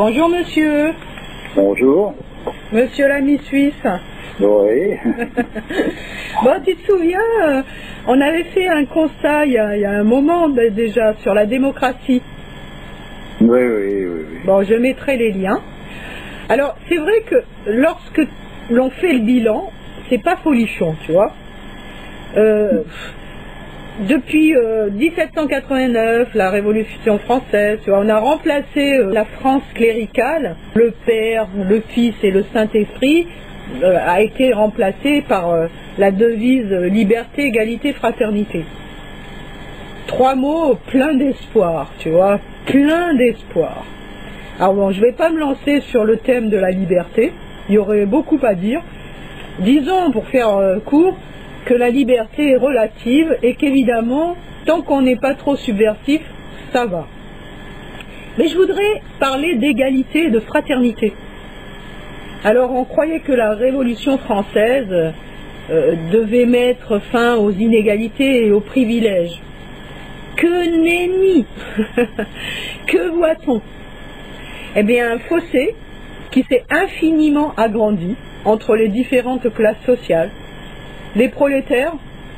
Bonjour monsieur. Bonjour. Monsieur l'ami suisse. Oui. Bon, tu te souviens, on avait fait un constat il y a un moment déjà sur la démocratie. Oui. Bon, je mettrai les liens. Alors, c'est vrai que lorsque l'on fait le bilan, c'est pas folichon, tu vois. Depuis 1789, la Révolution française, tu vois, on a remplacé la France cléricale, le Père, le Fils et le Saint-Esprit a été remplacé par la devise liberté, égalité, fraternité. Trois mots pleins d'espoir, tu vois, plein d'espoir. Alors bon, je ne vais pas me lancer sur le thème de la liberté, il y aurait beaucoup à dire. Disons, pour faire court, que la liberté est relative et qu'évidemment, tant qu'on n'est pas trop subversif, ça va. Mais je voudrais parler d'égalité et de fraternité. Alors on croyait que la Révolution française devait mettre fin aux inégalités et aux privilèges. Que nenni. Que voit-on? Eh bien un fossé qui s'est infiniment agrandi entre les différentes classes sociales. Les prolétaires,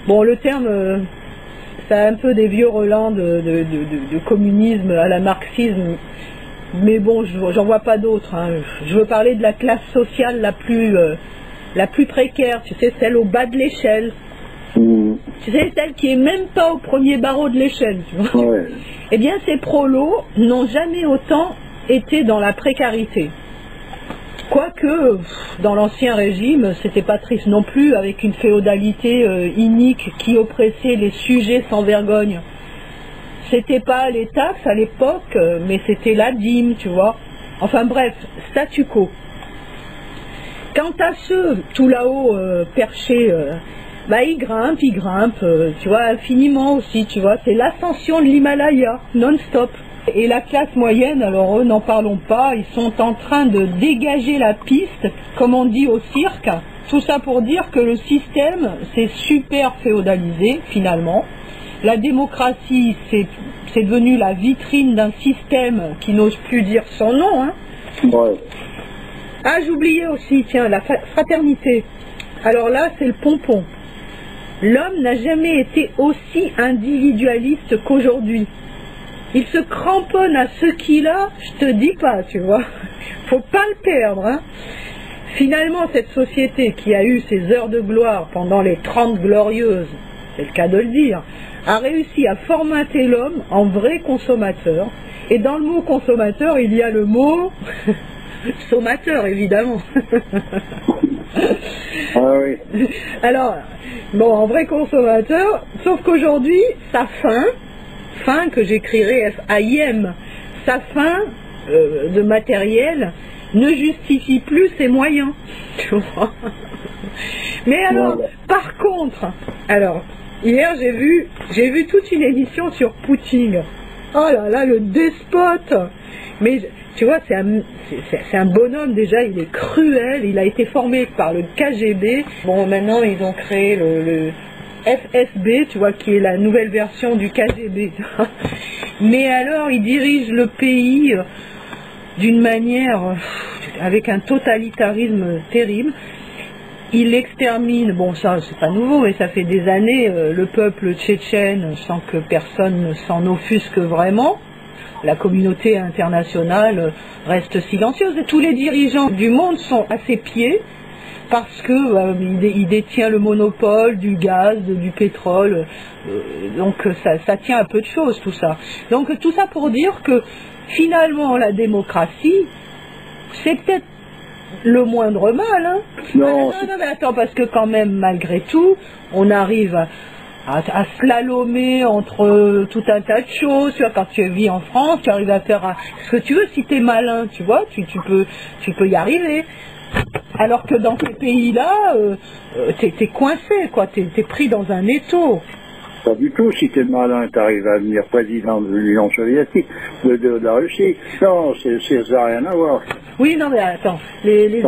bon le terme, ça a un peu des vieux relents de communisme à la marxisme, mais bon, j'en vois pas d'autres. Hein. Je veux parler de la classe sociale la plus précaire, tu sais, celle au bas de l'échelle. Tu sais, celle qui est même pas au premier barreau de l'échelle. Tu vois. Ouais. Eh bien, ces prolos n'ont jamais autant été dans la précarité. Quoique, dans l'ancien régime, c'était pas triste non plus, avec une féodalité inique qui oppressait les sujets sans vergogne. C'était pas les taxes à l'époque, mais c'était la dîme, tu vois. Enfin bref, statu quo. Quant à ceux tout là-haut perchés, ils grimpent, tu vois, infiniment aussi, tu vois. C'est l'ascension de l'Himalaya, non-stop. Et la classe moyenne, alors eux, n'en parlons pas, ils sont en train de dégager la piste, comme on dit au cirque. Tout ça pour dire que le système s'est super féodalisé, finalement. La démocratie, c'est devenu la vitrine d'un système qui n'ose plus dire son nom. Hein. Ouais. Ah, j'oubliais aussi, tiens, la fraternité. Alors là, c'est le pompon. L'homme n'a jamais été aussi individualiste qu'aujourd'hui. Il se cramponne à ce qu'il a, je te dis pas, tu vois. Faut pas le perdre, hein. Finalement, cette société qui a eu ses heures de gloire pendant les 30 glorieuses, c'est le cas de le dire, a réussi à formater l'homme en vrai consommateur. Et dans le mot consommateur, il y a le mot sommateur, évidemment. Ah oui. Alors, bon, en vrai consommateur, sauf qu'aujourd'hui, sa faim que j'écrirai F-A-I-M, sa faim de matériel ne justifie plus ses moyens. Tu vois. Mais alors, par contre, hier j'ai vu toute une émission sur Poutine. Oh là là, le despote. Mais tu vois, c'est un bonhomme déjà, il est cruel, il a été formé par le KGB. Bon, maintenant ils ont créé le FSB, tu vois, qui est la nouvelle version du KGB. Mais alors, il dirige le pays d'une manière, avec un totalitarisme terrible. Il extermine, bon ça c'est pas nouveau, mais ça fait des années, le peuple tchétchène sans que personne ne s'en offusque vraiment. La communauté internationale reste silencieuse et tous les dirigeants du monde sont à ses pieds parce que il détient le monopole du gaz, du pétrole, donc ça tient à peu de choses tout ça. Donc tout ça pour dire que finalement la démocratie, c'est peut-être le moindre mal, hein. Non, Mais attends, parce que quand même, malgré tout, on arrive à slalomer entre tout un tas de choses. Tu vois, quand tu vis en France, tu arrives à faire ce que tu veux si tu es malin, tu vois, tu peux y arriver. Alors que dans ces pays-là, t'es coincé, quoi, t'es pris dans un étau. pas du tout. Si t'es malin, t'arrives à devenir président de l'Union soviétique, de la Russie. Non, ça n'a rien à voir. Oui, non, mais attends, Les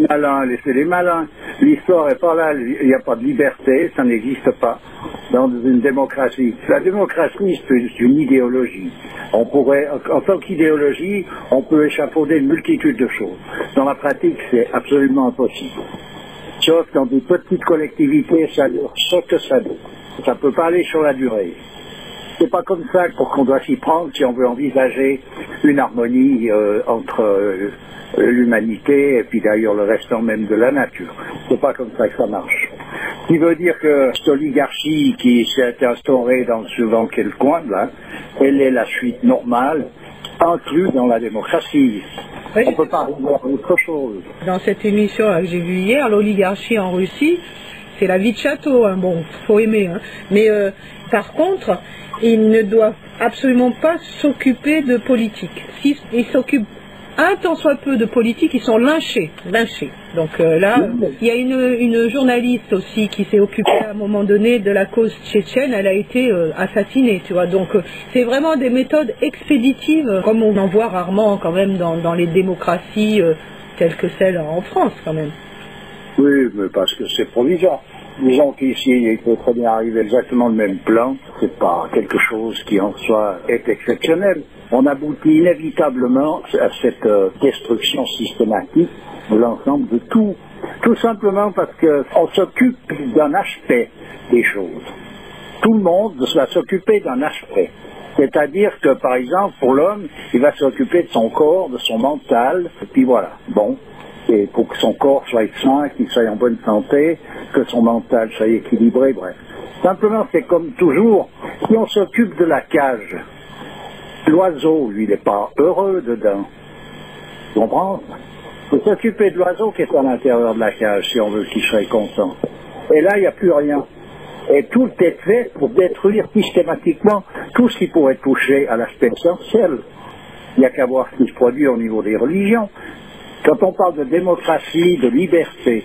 malins, laissez les malins. L'histoire est pas là, il n'y a pas de liberté, ça n'existe pas dans une démocratie. La démocratie, c'est une idéologie. On pourrait, en tant qu'idéologie, on peut échafauder une multitude de choses. Dans la pratique, c'est absolument impossible. Sauf dans des petites collectivités, ça dure ce que ça dure. Ça ne peut pas aller sur la durée. C'est pas comme ça qu'on doit s'y prendre si on veut envisager une harmonie entre l'humanité et puis d'ailleurs le restant même de la nature. C'est pas comme ça que ça marche. Ce qui veut dire que cette oligarchie qui s'est instaurée dans quel coin là, elle est la suite normale, inclue dans la démocratie. Oui. On ne peut pas voir autre chose. Dans cette émission là, que j'ai vue hier, l'oligarchie en Russie, c'est la vie de château, hein. Bon, faut aimer, hein. Mais par contre, ils ne doivent absolument pas s'occuper de politique. S'ils s'occupent un tant soit peu de politique, ils sont lynchés. Donc là, il y a une journaliste aussi qui s'est occupée à un moment donné de la cause tchétchène, elle a été assassinée, tu vois. Donc c'est vraiment des méthodes expéditives, comme on en voit rarement quand même dans les démocraties telles que celles en France quand même. Oui, mais parce que c'est provisoire. Disons qu'ici, il peut très bien arriver exactement le même plan. C'est pas quelque chose qui en soi est exceptionnel. On aboutit inévitablement à cette destruction systématique de l'ensemble de tout. Tout simplement parce qu'on s'occupe d'un aspect des choses. Tout le monde va s'occuper d'un aspect. C'est-à-dire que, par exemple, pour l'homme, il va s'occuper de son corps, de son mental, et puis voilà. Bon. Et pour que son corps soit sain, qu'il soit en bonne santé, que son mental soit équilibré, bref. Simplement, c'est comme toujours, si on s'occupe de la cage, l'oiseau, lui, il n'est pas heureux dedans. Tu comprends? Il faut s'occuper de l'oiseau qui est à l'intérieur de la cage, si on veut qu'il soit content. Et là, il n'y a plus rien. Et tout est fait pour détruire systématiquement tout ce qui pourrait toucher à l'aspect essentiel. Il n'y a qu'à voir ce qui se produit au niveau des religions. Quand on parle de démocratie, de liberté,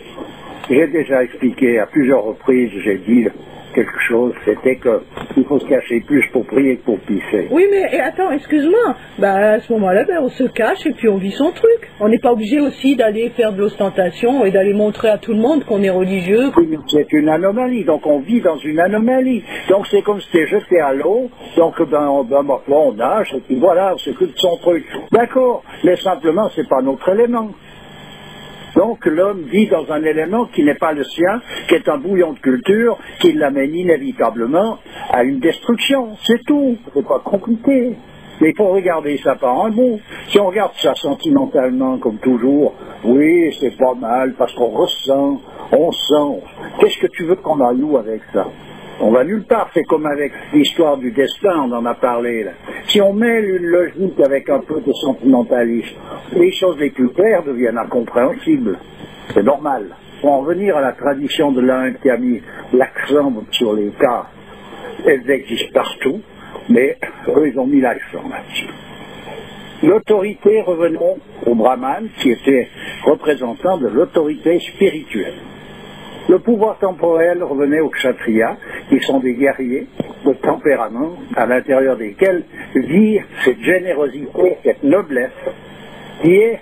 j'ai déjà expliqué à plusieurs reprises, j'ai dit quelque chose, c'était qu'il faut se cacher plus pour prier que pour pisser. Oui, mais attends, excuse-moi, à ce moment-là, on se cache et puis on vit son truc. On n'est pas obligé aussi d'aller faire de l'ostentation et d'aller montrer à tout le monde qu'on est religieux. Oui, c'est une anomalie, donc on vit dans une anomalie. Donc c'est comme si c'était jeté à l'eau, donc on nage, et puis voilà, on s'occupe de son truc. D'accord, mais simplement, c'est pas notre élément. Donc l'homme vit dans un élément qui n'est pas le sien, qui est un bouillon de culture, qui l'amène inévitablement à une destruction. C'est tout, c'est pas compliqué. Mais il faut regarder ça par un bout. Si on regarde ça sentimentalement, comme toujours, oui, c'est pas mal, parce qu'on ressent, on sent. Qu'est-ce que tu veux qu'on aille où avec ça? On va nulle part, c'est comme avec l'histoire du destin, on en a parlé là. Si on mêle une logique avec un peu de sentimentalisme, les choses les plus claires deviennent incompréhensibles. C'est normal. Pour en revenir à la tradition de l'Inde qui a mis l'accent sur les cas, elles existent partout, mais eux ils ont mis l'accent là-dessus. L'autorité, revenons au brahman, qui était représentant de l'autorité spirituelle. Le pouvoir temporel revenait aux kshatriyas, qui sont des guerriers de tempérament, à l'intérieur desquels vit cette générosité, cette noblesse, qui est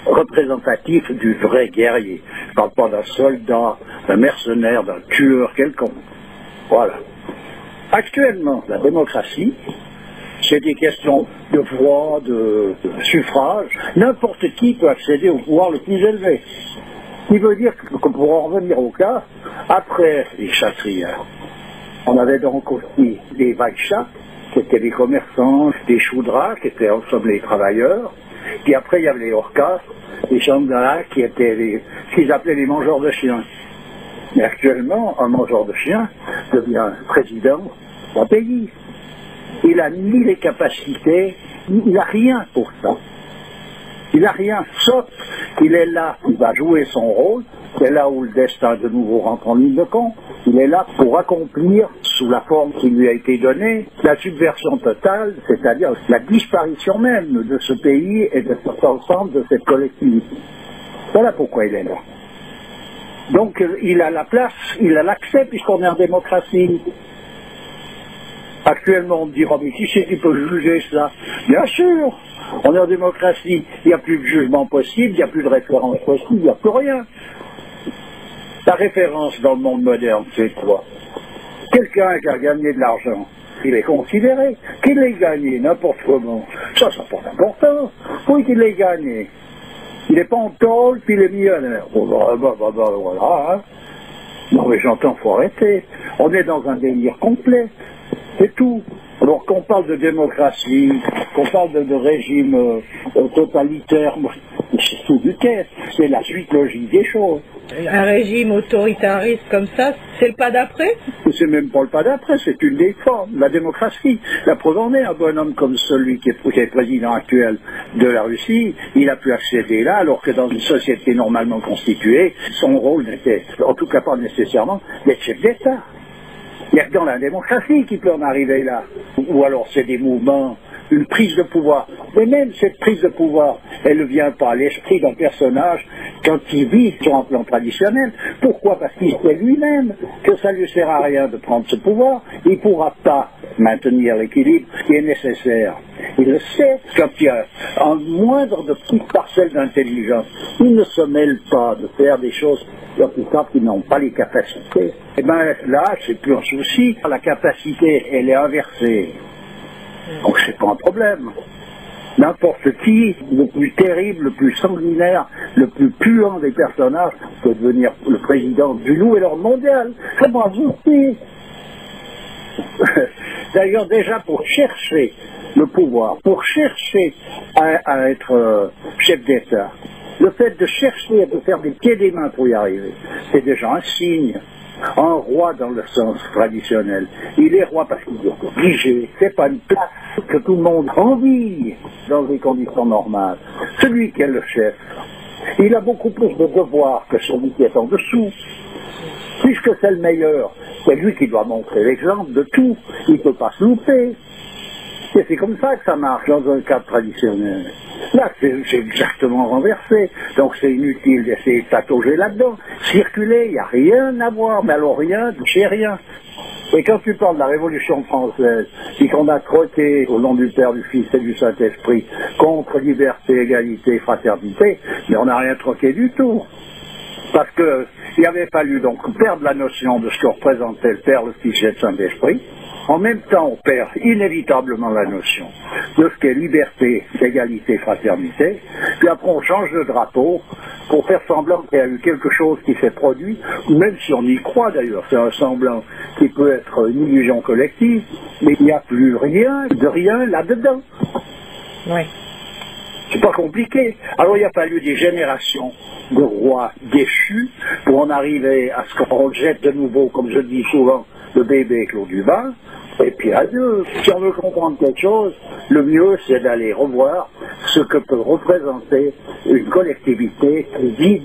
représentatif du vrai guerrier. Je ne parle pas d'un soldat, d'un mercenaire, d'un tueur quelconque. Voilà. Actuellement, la démocratie, c'est des questions de voix, de suffrage. N'importe qui peut accéder au pouvoir le plus élevé. Ce qui veut dire que pour en revenir au cas, après les kshatriyas, on avait donc aussi des vaishyas, qui étaient des commerçants, des shudras, qui étaient en somme les travailleurs, puis après il y avait les orcas, les chandalas, qui étaient ce qu'ils appelaient les mangeurs de chiens. Mais actuellement, un mangeur de chiens devient président d'un pays. Il a ni les capacités, il n'a rien pour ça. Il n'a rien, sauf qu'il est là, il va jouer son rôle, c'est là où le destin de nouveau rentre en ligne de compte. Il est là pour accomplir, sous la forme qui lui a été donnée, la subversion totale, c'est-à-dire la disparition même de ce pays et de cet ensemble, de cette collectivité. Voilà pourquoi il est là. Donc il a la place, il a l'accès puisqu'on est en démocratie. Actuellement, on me dira, mais qui c'est qui peut juger ça? Bien sûr, On est en démocratie, il n'y a plus de jugement possible, il n'y a plus de référence possible, il n'y a plus rien. La référence dans le monde moderne, c'est quoi? Quelqu'un qui a gagné de l'argent, il est considéré. Qu'il l'ait gagné n'importe comment, ça n'a pas d'importance. Oui, qu'il l'ait gagné. Il n'est pas en tôle, puis il est millionnaire. Bon, voilà, hein. Non mais j'entends, faut arrêter. On est dans un délire complet. C'est tout. Alors qu'on parle de démocratie, qu'on parle de régime totalitaire, c'est tout du test. C'est la suite logique des choses. Un régime autoritariste comme ça, c'est le pas d'après? C'est même pas le pas d'après, c'est une des formes, la démocratie. La preuve en est, un bonhomme comme celui qui est président actuel de la Russie, il a pu accéder là, alors que dans une société normalement constituée, son rôle n'était, en tout cas pas nécessairement, d'être chef d'État. Il n'y a que dans la démocratie qui peut en arriver là. Ou alors c'est des mouvements, une prise de pouvoir. Mais même cette prise de pouvoir, elle ne vient pas à l'esprit d'un personnage quand il vit sur un plan traditionnel. Pourquoi? Parce qu'il sait lui-même que ça ne lui sert à rien de prendre ce pouvoir. Il ne pourra pas maintenir l'équilibre qui est nécessaire. Il le sait, quand il y a un moindre de petites parcelles d'intelligence, il ne se mêle pas de faire des choses qui n'ont pas les capacités. Et bien là, c'est plus un souci. La capacité, elle est inversée. Donc c'est pas un problème. N'importe qui, le plus terrible, le plus sanguinaire, le plus puant des personnages, peut devenir le président du Nouvel Ordre mondial. C'est pas un souci. D'ailleurs, déjà pour chercher le pouvoir, pour chercher à être chef d'État, le fait de chercher et de faire des pieds et des mains pour y arriver, c'est déjà un signe. Un roi dans le sens traditionnel, il est roi parce qu'il est obligé, c'est pas une place que tout le monde envie dans des conditions normales. Celui qui est le chef, il a beaucoup plus de devoirs que celui qui est en dessous. Puisque c'est le meilleur, c'est lui qui doit montrer l'exemple de tout, il ne peut pas se louper. Et c'est comme ça que ça marche dans un cadre traditionnel. Là, c'est exactement renversé. Donc c'est inutile d'essayer de patauger là-dedans. Circuler, il n'y a rien à voir. Mais alors rien, c'est rien. Et quand tu parles de la Révolution française, et qu'on a trotté au nom du Père, du Fils et du Saint-Esprit contre liberté, égalité, fraternité, mais on n'a rien troqué du tout. Parce qu'il avait fallu donc perdre la notion de ce que représentait le Père, le Fils et le Saint-Esprit. En même temps, on perd inévitablement la notion de ce qu'est liberté, égalité, fraternité. Puis après, on change de drapeau pour faire semblant qu'il y a eu quelque chose qui s'est produit, même si on y croit d'ailleurs. C'est un semblant qui peut être une illusion collective, mais il n'y a plus rien de rien là-dedans. Oui. C'est pas compliqué. Alors il a fallu des générations de rois déchus pour en arriver à ce qu'on jette de nouveau, comme je dis souvent, le bébé avec l'eau du bain, et puis adieu. Si on veut comprendre quelque chose, le mieux c'est d'aller revoir ce que peut représenter une collectivité qui vit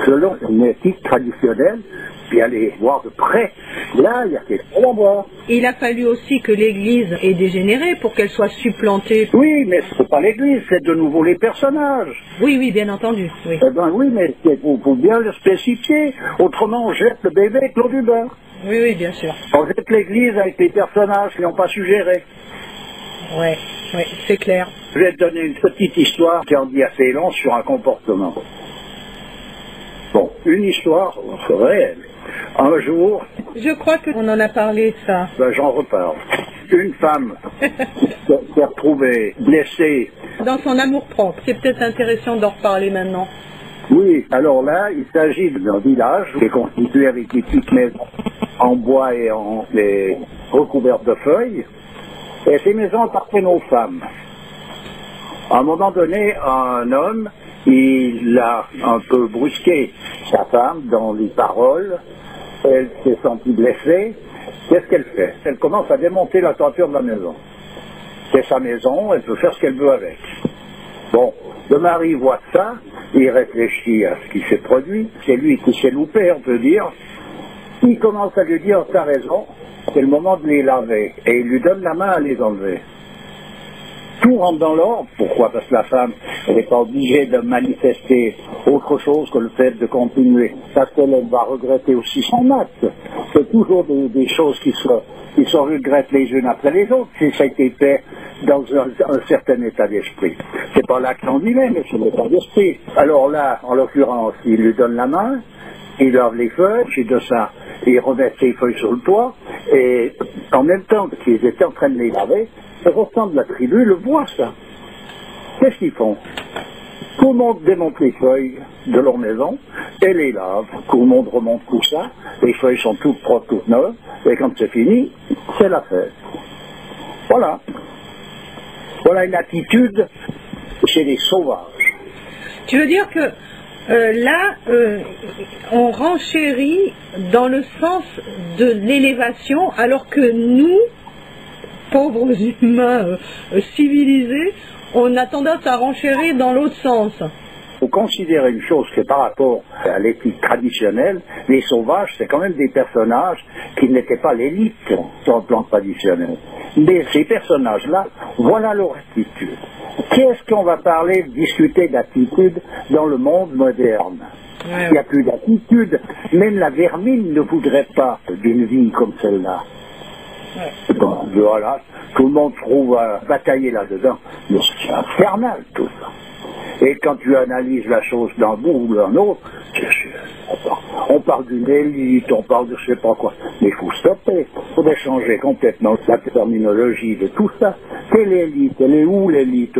selon une éthique traditionnelle, puis aller voir de près. Là, il y a quelque chose à voir. Il a fallu aussi que l'Église ait dégénéré pour qu'elle soit supplantée. Oui, mais c'est pas l'Église, c'est de nouveau les personnages. Oui, oui, bien entendu. Oui, Eh ben oui, mais il faut bien le spécifier. Autrement, on jette le bébé avec l'eau du bain. oui, oui, bien sûr. On jette l'Église avec les personnages qui n'ont pas suggéré. Oui, oui, c'est clair. Je vais te donner une petite histoire qui en dit assez long sur un comportement. Bon, une histoire réelle. Un jour... Je crois qu'on en a parlé, ça. Ben, j'en reparle. Une femme s'est retrouvée blessée. Dans son amour-propre. C'est peut-être intéressant d'en reparler maintenant. Oui, alors là, il s'agit d'un village qui est constitué avec des petites maisons en bois et recouvertes de feuilles. Et ces maisons appartiennent aux femmes. À un moment donné, un homme, il a un peu brusqué sa femme dans les paroles. Elle s'est sentie blessée. Qu'est-ce qu'elle fait? Elle commence à démonter la toiture de la maison. C'est sa maison, elle peut faire ce qu'elle veut avec. Bon, le mari voit ça, il réfléchit à ce qui s'est produit. C'est lui qui s'est loupé, on peut dire. Il commence à lui dire, t'as raison, c'est le moment de les laver. Et il lui donne la main à les enlever. Tout rentre dans l'ordre. Pourquoi? Parce que la femme, elle n'est pas obligée de manifester autre chose que le fait de continuer. Parce qu'elle va regretter aussi son acte. C'est toujours des choses qui se regrettent les unes après les autres. Si ça a été fait dans un certain état d'esprit. C'est pas l'acte en lui-même, mais c'est l'état d'esprit. Alors là, en l'occurrence, il lui donne la main, il lave les feuilles, suite de ça, il remet ses feuilles sur le toit, et en même temps qu'ils étaient en train de les laver, les restants de la tribu le voient ça. Qu'est-ce qu'ils font? Tout le monde démonte les feuilles de leur maison et les lave. Tout le monde remonte tout ça, les feuilles sont toutes propres, toutes neuves, et quand c'est fini, c'est la fête. Voilà. Voilà une attitude chez les sauvages. Tu veux dire que là, on renchérit dans le sens de l'élévation, alors que nous, pauvres humains civilisés, on a tendance à renchérir dans l'autre sens. Il faut considérer une chose, que par rapport à l'éthique traditionnelle, les sauvages, c'est quand même des personnages qui n'étaient pas l'élite sur le plan traditionnel. Mais ces personnages-là, voilà leur attitude. Qu'est-ce qu'on va parler, discuter d'attitude dans le monde moderne? Il n'y a plus d'attitude. Même la vermine ne voudrait pas d'une vie comme celle-là. Bon, voilà, tout le monde trouve à batailler là-dedans. Mais c'est infernal tout ça. Et quand tu analyses la chose d'un bout ou d'un autre, on parle d'une élite, on parle de je sais pas quoi. Mais il faut stopper. Il faudrait changer complètement la terminologie de tout ça. Quelle élite? Elle est où l'élite?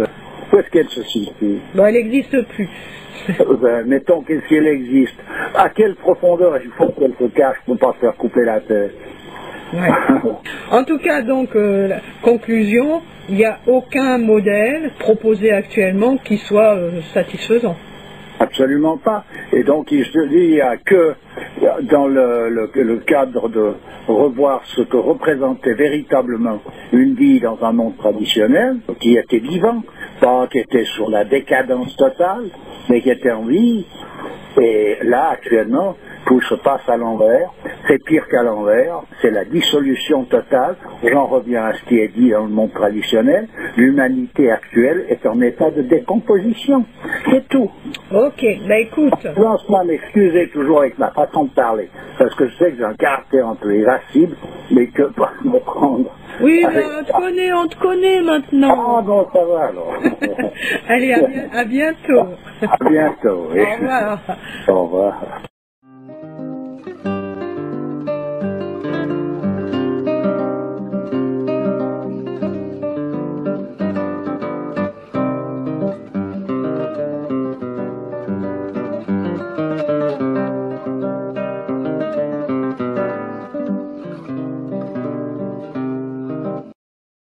Où est-ce qu'elle se situe? Ben, elle n'existe plus. Mettons qu'elle existe. À quelle profondeur il faut qu'elle se cache pour ne pas se faire couper la tête? Ouais. En tout cas, donc, la conclusion, il n'y a aucun modèle proposé actuellement qui soit satisfaisant. Absolument pas. Et donc, il n'y a que dans le cadre de revoir ce que représentait véritablement une vie dans un monde traditionnel, qui était vivant, pas qui était sur la décadence totale, mais qui était en vie. Et là, actuellement, tout se passe à l'envers, c'est pire qu'à l'envers, c'est la dissolution totale. J'en reviens à ce qui est dit dans le monde traditionnel, l'humanité actuelle est en état de décomposition, c'est tout. Ok, bah écoute. Je lance à m'excuser toujours avec ma façon de parler, parce que je sais que j'ai un caractère un peu irascible, mais que pas me prendre. Oui, mais on te connaît maintenant. Ah bon, ça va alors. Allez, à bientôt. À bientôt. Au revoir. Au revoir.